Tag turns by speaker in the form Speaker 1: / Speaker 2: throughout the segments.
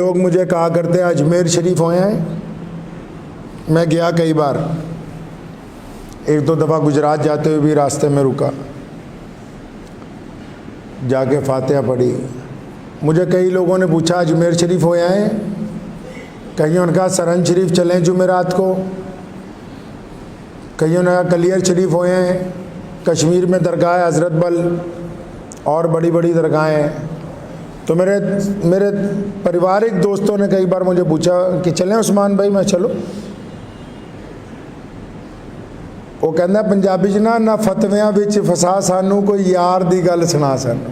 Speaker 1: लोग मुझे कहा करते हैं अजमेर शरीफ होए हैं। मैं गया कई बार, एक दो दफ़ा गुजरात जाते हुए भी रास्ते में रुका, जाके फातिहा पढ़ी। मुझे कई लोगों ने पूछा अजमेर शरीफ होए हैं, कईयों ने कहा सरन शरीफ चलें जुमेरात को, कईयों ने कहा कलियर शरीफ होए हैं। कश्मीर में दरगाह है हज़रत बल और बड़ी बड़ी दरगाहें हैं। तो मेरे पारिवारिक दोस्तों ने कई बार मुझे पूछा कि चलें उस्मान भाई, मैं चलो। वो कहना पंजाबी च ना फतवियां विच फसा सानू कोई यार दी गल सुना सानू।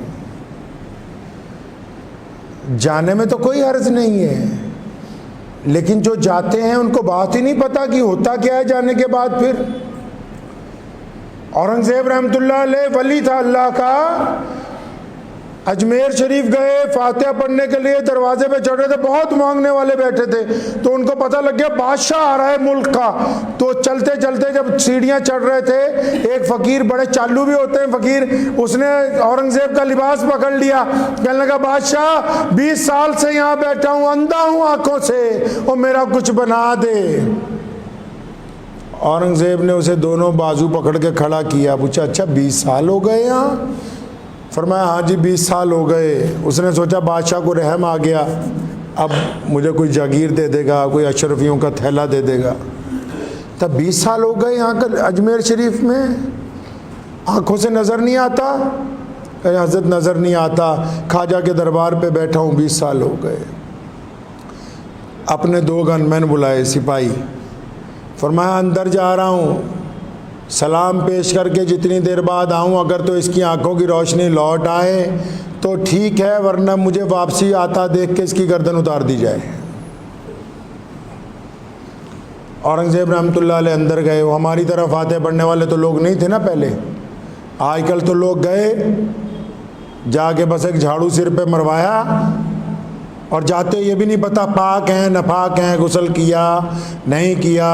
Speaker 1: जाने में तो कोई हर्ज नहीं है, लेकिन जो जाते हैं उनको बात ही नहीं पता कि होता क्या है जाने के बाद। फिर औरंगजेब रहमतुल्लाह अलैह वली था अल्लाह का, अजमेर शरीफ गए फातिहा पढ़ने के लिए, दरवाजे पे चढ़ रहे थे, बहुत मांगने वाले बैठे थे। तो उनको पता लग गया बादशाह आ रहा है मुल्क का। तो चलते चलते जब सीढ़ियां चढ़ रहे थे, एक फकीर, बड़े चालू भी होते हैं फकीर, उसने औरंगजेब का लिबास पकड़ लिया। कहने लगा बादशाह 20 साल से यहाँ बैठा हूँ, अंधा हूँ आंखों से, और मेरा कुछ बना दे। औरंगजेब ने उसे दोनों बाजू पकड़ के खड़ा किया, पूछा अच्छा 20 साल हो गए यहाँ? फरमाया हाँ जी 20 साल हो गए। उसने सोचा बादशाह को रहम आ गया, अब मुझे कोई जागीर दे देगा, कोई अशरफियों का थैला दे देगा। तब 20 साल हो गए यहाँ का अजमेर शरीफ में, आंखों से नज़र नहीं आता? कहीं हजरत नज़र नहीं आता, ख्वाजा के दरबार पे बैठा हूँ 20 साल हो गए। अपने 2 गनमैन बुलाए सिपाही, फरमाया अंदर जा रहा हूँ, सलाम पेश करके जितनी देर बाद आऊँ, अगर तो इसकी आंखों की रोशनी लौट आए तो ठीक है, वरना मुझे वापसी आता देख के इसकी गर्दन उतार दी जाए। औरंगजेब रहमतुल्लाह अलैह अंदर गए। वो हमारी तरह फातिहा पढ़ने वाले तो लोग नहीं थे ना पहले, आजकल तो लोग गए, जाके बस एक झाड़ू सिर पे मरवाया और जाते ये भी नहीं पता पाक हैं नपाक हैं, गुस्ल किया नहीं किया,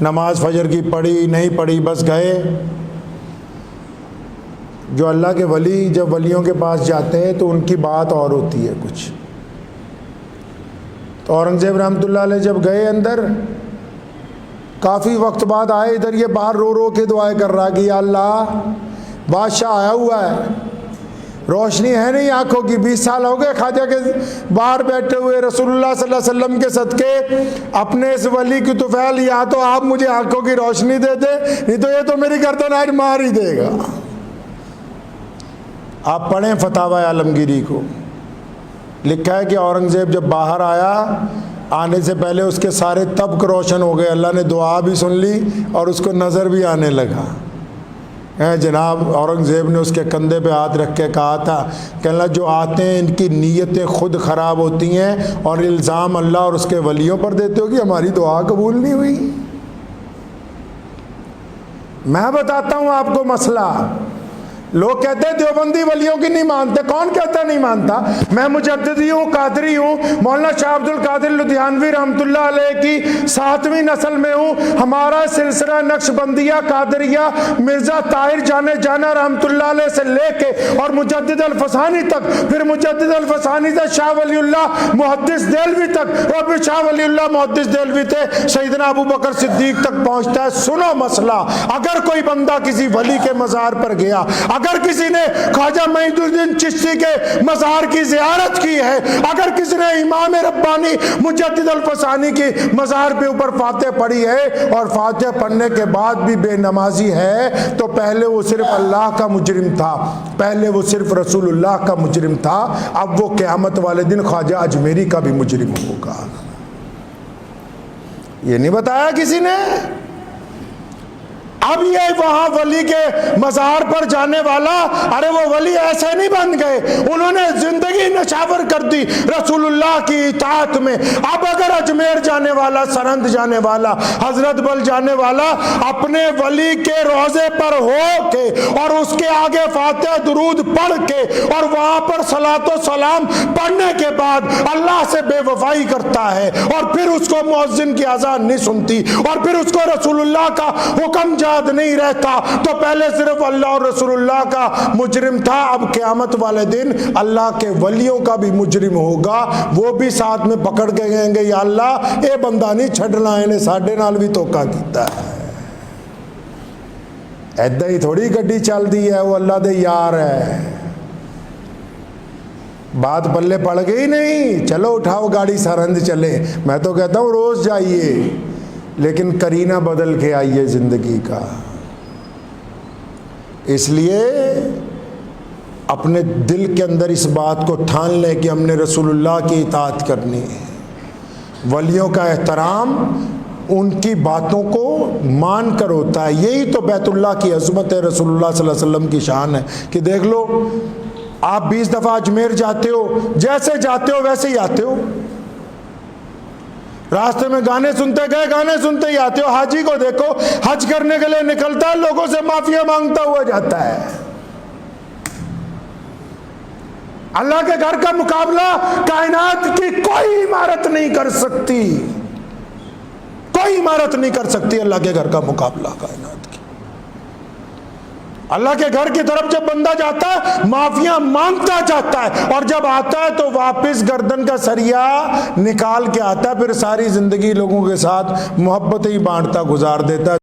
Speaker 1: नमाज फजर की पढ़ी नहीं पढ़ी, बस गए। जो अल्लाह के वली जब वलियों के पास जाते हैं तो उनकी बात और होती है कुछ। तो औरंगजेब रहमतुल्लाह अलैह जब गए अंदर, काफ़ी वक्त बाद आए इधर, ये बाहर रो रो के दुआएं कर रहा कि या अल्लाह बादशाह आया हुआ है, रोशनी है नहीं आंखों की, 20 साल हो गए ख्वाजा के बाहर बैठे हुए, रसूलुल्लाह सल्लल्लाहु अलैहि वसल्लम के सदके अपने इस वली की तुफैल, या तो आप मुझे आंखों की रोशनी दे दे, नहीं तो ये तो मेरी गर्दन आज मार ही देगा। आप पढ़ें फतावा आलमगीरी को, लिखा है कि औरंगजेब जब बाहर आया, आने से पहले उसके सारे तबक रोशन हो गए, अल्लाह ने दुआ भी सुन ली और उसको नज़र भी आने लगा। जनाब औरंगज़ेब ने उसके कंधे पे हाथ रख के कहा था, कहना जो आते हैं इनकी नीयतें खुद ख़राब होती हैं और इल्ज़ाम अल्लाह और उसके वलियों पर देते हो कि हमारी दुआ कबूल नहीं हुई। मैं बताता हूँ आपको मसला। लोग कहते हैं देवबंदी वलियों की नहीं मानते, कौन कहता नहीं मानता? मैं मुजद्दिदी हूँ, कादरी हूँ, मौलाना शाह अब्दुल कादिर लुधियानवी रहमतुल्लाह अलैह की 7वीं नस्ल में हूँ। हमारा सिलसिला नक्शबंदिया कादरिया मिर्ज़ा ताहिर जाना रहमतुल्लाह अलैह से लेके और मुजद्दिद अल-फसानी तक, फिर मुजद्दिद अल-फसानी से शाह वलीउल्लाह मुहद्दिस देलवी तक, और फिर शाह वलीउल्लाह मुहद्दिस देलवी थे सैयदना अबू बकर सिद्दीक तक पहुँचता है। सुनो मसला, अगर कोई बंदा किसी वली के मज़ार पर गया, अगर किसी ने ख्वाजा मोइनुद्दीन चिश्ती के मज़ार की ज़ियारत की है, अगर किसी ने इमाम रब्बानी मुजद्दिद अल-फसानी की मज़ार पे ऊपर फातिहा पढ़ी है और फातिहा पढ़ने के बाद भी बेनमाजी है, तो पहले वो सिर्फ अल्लाह का मुजरिम था, पहले वो सिर्फ रसूलुल्लाह का मुजरिम था, अब वो क़यामत वाले दिन ख्वाजा अजमेरी का भी मुजरिम होगा। ये नहीं बताया किसी ने। अब ये वहां वली के मज़ार पर जाने वाला, अरे वो वली ऐसे नहीं बन गए, उन्होंने जिंदगी नशावर कर दी रसूलुल्लाह की इताअत में। अब अगर अजमेर जाने वाला, सरंद जाने वाला, हजरत बल जाने वाला अपने वली के रोजे पर हो के और उसके आगे फातिहा दुरूद पढ़ के और वहां पर सलातो सलाम पढ़ने के बाद अल्लाह से बेवफाई करता है और फिर उसको मुअज्जिन की अज़ान नहीं सुनती और फिर उसको रसूलुल्लाह का हुक्म याद नहीं रहता तो पहले सिर्फ अल्लाह और रसूलुल्लाह का मुजरिम था, अब क़यामत वाले दिन अल्लाह के वलियों का भी मुजरिम होगा। वो भी साथ में पकड़ के कहेंगे या अल्लाह ये बंदा नहीं छड़ना, इन्हें साडे नाल भी धोखा कीता है। ऐदा ही थोड़ी गड्डी चलती है, वो अल्लाह दे यार है। बात पल्ले पड़ गई नहीं, चलो उठाओ गाड़ी सरहंद चले। मैं तो कहता हूँ रोज जाइए, लेकिन करीना बदल के आइए जिंदगी का। इसलिए अपने दिल के अंदर इस बात को ठान लें कि हमने रसूलुल्लाह की इताअत करनी है, वलियों का एहतराम उनकी बातों को मान कर होता है। यही तो बैतुल्लाह की अज़मत है, रसूलुल्लाह सल्लल्लाहु अलैहि वसल्लम की शान है कि देख लो आप 20 दफ़ा अजमेर जाते हो, जैसे जाते हो वैसे ही आते हो। रास्ते में गाने सुनते गए, गाने सुनते ही आते हो। हाजी को देखो, हज करने के लिए निकलता है, लोगों से माफिया मांगता हुआ जाता है। अल्लाह के घर का मुकाबला कायनात की कोई इमारत नहीं कर सकती, कोई इमारत नहीं कर सकती अल्लाह के घर का मुकाबला कायनात की। अल्लाह के घर की तरफ जब बंदा जाता है माफिया मांगता जाता है, और जब आता है तो वापस गर्दन का सरिया निकाल के आता है, फिर सारी जिंदगी लोगों के साथ मोहब्बत ही बांटता गुजार देता है।